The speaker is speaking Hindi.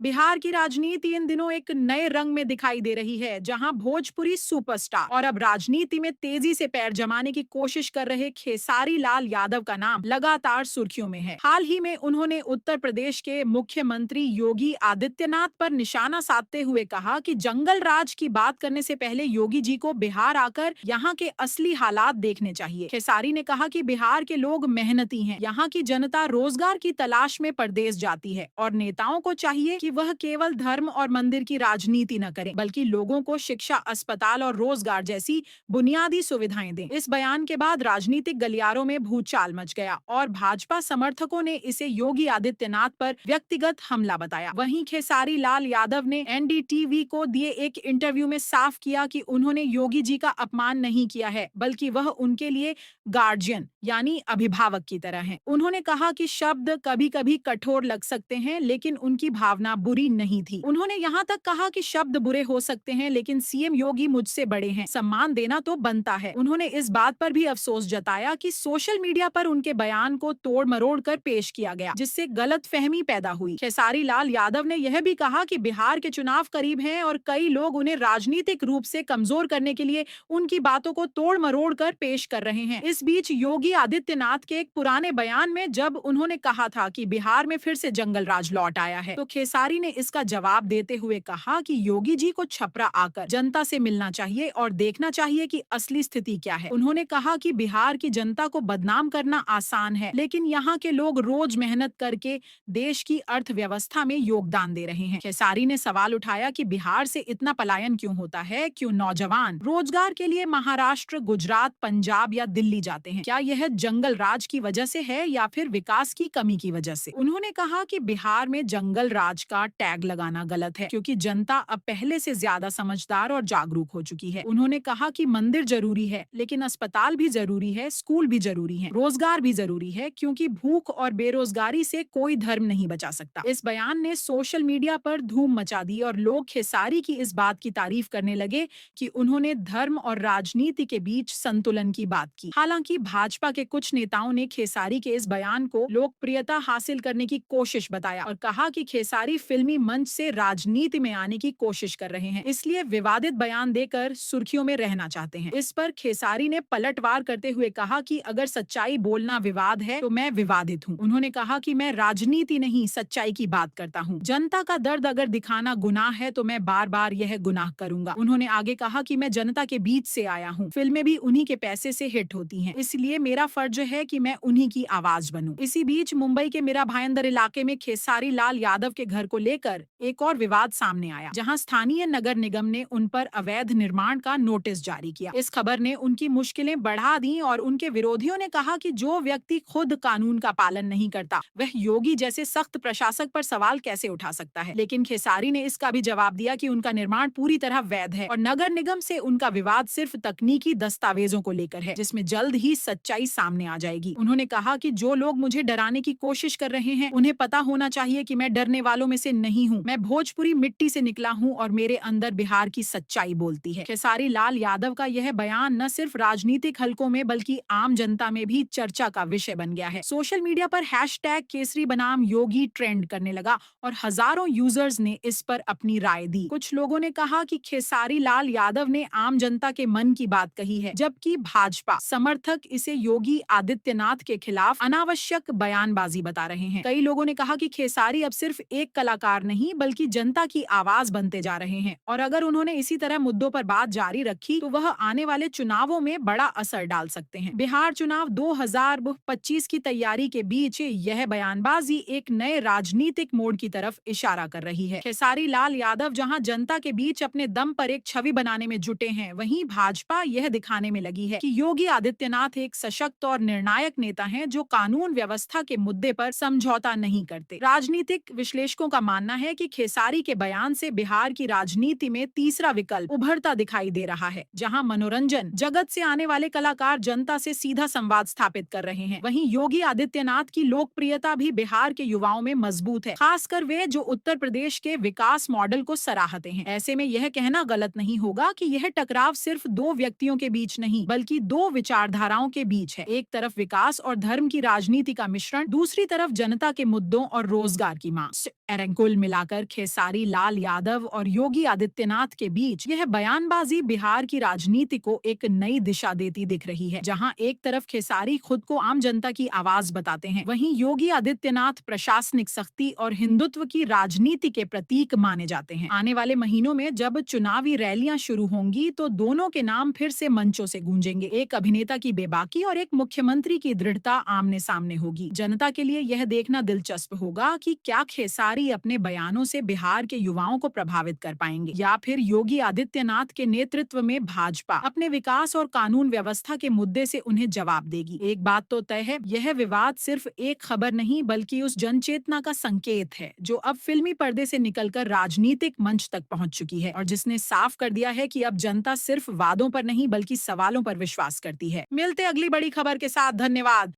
बिहार की राजनीति इन दिनों एक नए रंग में दिखाई दे रही है, जहां भोजपुरी सुपरस्टार और अब राजनीति में तेजी से पैर जमाने की कोशिश कर रहे खेसारी लाल यादव का नाम लगातार सुर्खियों में है। हाल ही में उन्होंने उत्तर प्रदेश के मुख्यमंत्री योगी आदित्यनाथ पर निशाना साधते हुए कहा कि जंगल राज की बात करने से पहले योगी जी को बिहार आकर यहाँ के असली हालात देखने चाहिए। खेसारी ने कहा कि बिहार के लोग मेहनती हैं, यहाँ की जनता रोजगार की तलाश में परदेश जाती है और नेताओं को चाहिए कि वह केवल धर्म और मंदिर की राजनीति न करें, बल्कि लोगों को शिक्षा, अस्पताल और रोजगार जैसी बुनियादी सुविधाएं दें। इस बयान के बाद राजनीतिक गलियारों में भूचाल मच गया और भाजपा समर्थकों ने इसे योगी आदित्यनाथ पर व्यक्तिगत हमला बताया। वहीं खेसारी लाल यादव ने एनडीटीवी को दिए एक इंटरव्यू में साफ किया कि उन्होंने योगी जी का अपमान नहीं किया है, बल्कि वह उनके लिए गार्जियन यानी अभिभावक की तरह हैं। उन्होंने कहा कि शब्द कभी-कभी कठोर लग सकते हैं, लेकिन उनकी भावना बुरी नहीं थी। उन्होंने यहाँ तक कहा कि शब्द बुरे हो सकते हैं, लेकिन सीएम योगी मुझसे बड़े हैं, सम्मान देना तो बनता है। उन्होंने इस बात पर भी अफसोस जताया कि सोशल मीडिया पर उनके बयान को तोड़ मरोड़ कर पेश किया गया, जिससे गलतफहमी पैदा हुई। खेसारी लाल यादव ने यह भी कहा कि बिहार के चुनाव करीब हैं और कई लोग उन्हें राजनीतिक रूप से कमजोर करने के लिए उनकी बातों को तोड़ मरोड़ कर पेश कर रहे हैं। इस बीच योगी आदित्यनाथ के एक पुराने बयान में जब उन्होंने कहा था कि बिहार में फिर से जंगल राज लौट आया है, तो खेसारी ने इसका जवाब देते हुए कहा कि योगी जी को छपरा आकर जनता से मिलना चाहिए और देखना चाहिए कि असली स्थिति क्या है। उन्होंने कहा कि बिहार की जनता को बदनाम करना आसान है, लेकिन यहाँ के लोग रोज मेहनत करके देश की अर्थव्यवस्था में योगदान दे रहे हैं। खेसारी ने सवाल उठाया कि बिहार से इतना पलायन क्यों होता है, क्यों नौजवान रोजगार के लिए महाराष्ट्र, गुजरात, पंजाब या दिल्ली जाते हैं? क्या यह जंगल राज की वजह से है या फिर विकास की कमी की वजह से? उन्होंने कहा कि बिहार में जंगल राज का टैग लगाना गलत है, क्योंकि जनता अब पहले से ज्यादा समझदार और जागरूक हो चुकी है। उन्होंने कहा कि मंदिर जरूरी है, लेकिन अस्पताल भी जरूरी है, स्कूल भी जरूरी है, रोजगार भी जरूरी है, क्योंकि भूख और बेरोजगारी से कोई धर्म नहीं बचा सकता। इस बयान ने सोशल मीडिया पर धूम मचा दी और लोग खेसारी की इस बात की तारीफ करने लगे कि उन्होंने धर्म और राजनीति के बीच संतुलन की बात की। हालांकि भाजपा के कुछ नेताओं ने खेसारी के इस बयान को लोकप्रियता हासिल करने की कोशिश बताया और कहा कि खेसारी फिल्मी मंच से राजनीति में आने की कोशिश कर रहे हैं, इसलिए विवादित बयान देकर सुर्खियों में रहना चाहते हैं। इस पर खेसारी ने पलटवार करते हुए कहा कि अगर सच्चाई बोलना विवाद है तो मैं विवादित हूँ। उन्होंने कहा कि मैं राजनीति नहीं, सच्चाई की बात करता हूँ। जनता का दर्द अगर दिखाना गुनाह है तो मैं बार बार यह गुनाह करूंगा। उन्होंने आगे कहा कि मैं जनता के बीच से आया हूँ, फिल्में भी उन्हीं के पैसे से हिट होती हैं, इसलिए मेरा फर्ज है कि मैं उन्हीं की आवाज बनूं। इसी बीच मुंबई के मीरा भाईंदर इलाके में खेसारी लाल यादव के घर को लेकर एक और विवाद सामने आया, जहां स्थानीय नगर निगम ने उन पर अवैध निर्माण का नोटिस जारी किया। इस खबर ने उनकी मुश्किलें बढ़ा दी और उनके विरोधियों ने कहा कि जो व्यक्ति खुद कानून का पालन नहीं करता, वह योगी जैसे सख्त प्रशासक पर सवाल कैसे उठा सकता है। लेकिन खेसारी ने इसका भी जवाब दिया कि उनका निर्माण पूरी तरह वैध है और नगर निगम से उनका विवाद सिर्फ तकनीकी दस्तावेजों को लेकर है, जिसमें जल्द ही सच्चाई सामने आ जाएगी। उन्होंने कहा कि जो लोग मुझे डराने की कोशिश कर रहे हैं, उन्हें पता होना चाहिए कि मैं डरने वालों में से नहीं हूँ। मैं भोजपुरी मिट्टी से निकला हूँ और मेरे अंदर बिहार की सच्चाई बोलती है। खेसारी लाल यादव का यह बयान न सिर्फ राजनीतिक हलकों में बल्कि आम जनता में भी चर्चा का विषय बन गया है। सोशल मीडिया पर हैशटैग केसरी बनाम योगी ट्रेंड करने लगा और हजारों यूजर्स ने इस पर अपनी राय दी। कुछ लोगों ने कहा कि खेसारी लाल यादव ने आम जनता के मन की बात कही है, जबकि भाजपा समर्थक इसे योगी आदित्यनाथ के खिलाफ अनावश्यक बयानबाजी बता रहे हैं। कई लोगों ने कहा कि खेसारी अब सिर्फ एक कलाकार नहीं बल्कि जनता की आवाज बनते जा रहे हैं और अगर उन्होंने इसी तरह मुद्दों पर बात जारी रखी तो वह आने वाले चुनावों में बड़ा असर डाल सकते हैं। बिहार चुनाव 2025 की तैयारी के बीच यह बयानबाजी एक नए राजनीतिक मोड़ की तरफ इशारा कर रही है। खेसारी लाल यादव जहां जनता के बीच अपने दम पर एक छवि बनाने में जुटे हैं, वहीं भाजपा यह दिखाने में लगी है कि योगी आदित्यनाथ एक सशक्त और निर्णायक नेता हैं जो कानून व्यवस्था के मुद्दे पर समझौता नहीं करते। राजनीतिक विश्लेषकों का मानना है कि खेसारी के बयान से बिहार की राजनीति में तीसरा विकल्प उभरता दिखाई दे रहा है, जहां मनोरंजन जगत से आने वाले कलाकार जनता से सीधा संवाद स्थापित कर रहे हैं। वहीं योगी आदित्यनाथ की लोकप्रियता भी बिहार के युवाओं में मजबूत है, खासकर वे जो उत्तर प्रदेश के विकास मॉडल को सराहते हैं। ऐसे में यह कहना गलत नहीं होगा कि यह टकराव सिर्फ दो व्यक्तियों के बीच नहीं बल्कि दो विचारधाराओं के बीच है। एक तरफ विकास और धर्म की राजनीति का मिश्रण, दूसरी तरफ जनता के मुद्दों और रोजगार की मांग। कुल मिलाकर खेसारी लाल यादव और योगी आदित्यनाथ के बीच यह बयानबाजी बिहार की राजनीति को एक नई दिशा देती दिख रही है। जहां एक तरफ खेसारी खुद को आम जनता की आवाज बताते हैं, वहीं योगी आदित्यनाथ प्रशासनिक सख्ती और हिंदुत्व की राजनीति के प्रतीक माने जाते हैं। आने वाले महीनों में जब चुनावी रैलियां शुरू होंगी तो दोनों के नाम फिर से मंचों से गूंजेंगे। एक अभिनेता की बेबाकी और एक मुख्यमंत्री की दृढ़ता आमने सामने होगी। जनता के लिए यह देखना दिलचस्प होगा कि क्या खेसारी अपने बयानों से बिहार के युवाओं को प्रभावित कर पाएंगे या फिर योगी आदित्यनाथ के नेतृत्व में भाजपा अपने विकास और कानून व्यवस्था के मुद्दे से उन्हें जवाब देगी। एक बात तो तय है, यह विवाद सिर्फ एक खबर नहीं बल्कि उस जनचेतना का संकेत है जो अब फिल्मी पर्दे से निकलकर राजनीतिक मंच तक पहुंच चुकी है और जिसने साफ कर दिया है कि अब जनता सिर्फ वादों पर नहीं बल्कि सवालों पर विश्वास करती है। मिलते अगली बड़ी खबर के साथ। धन्यवाद।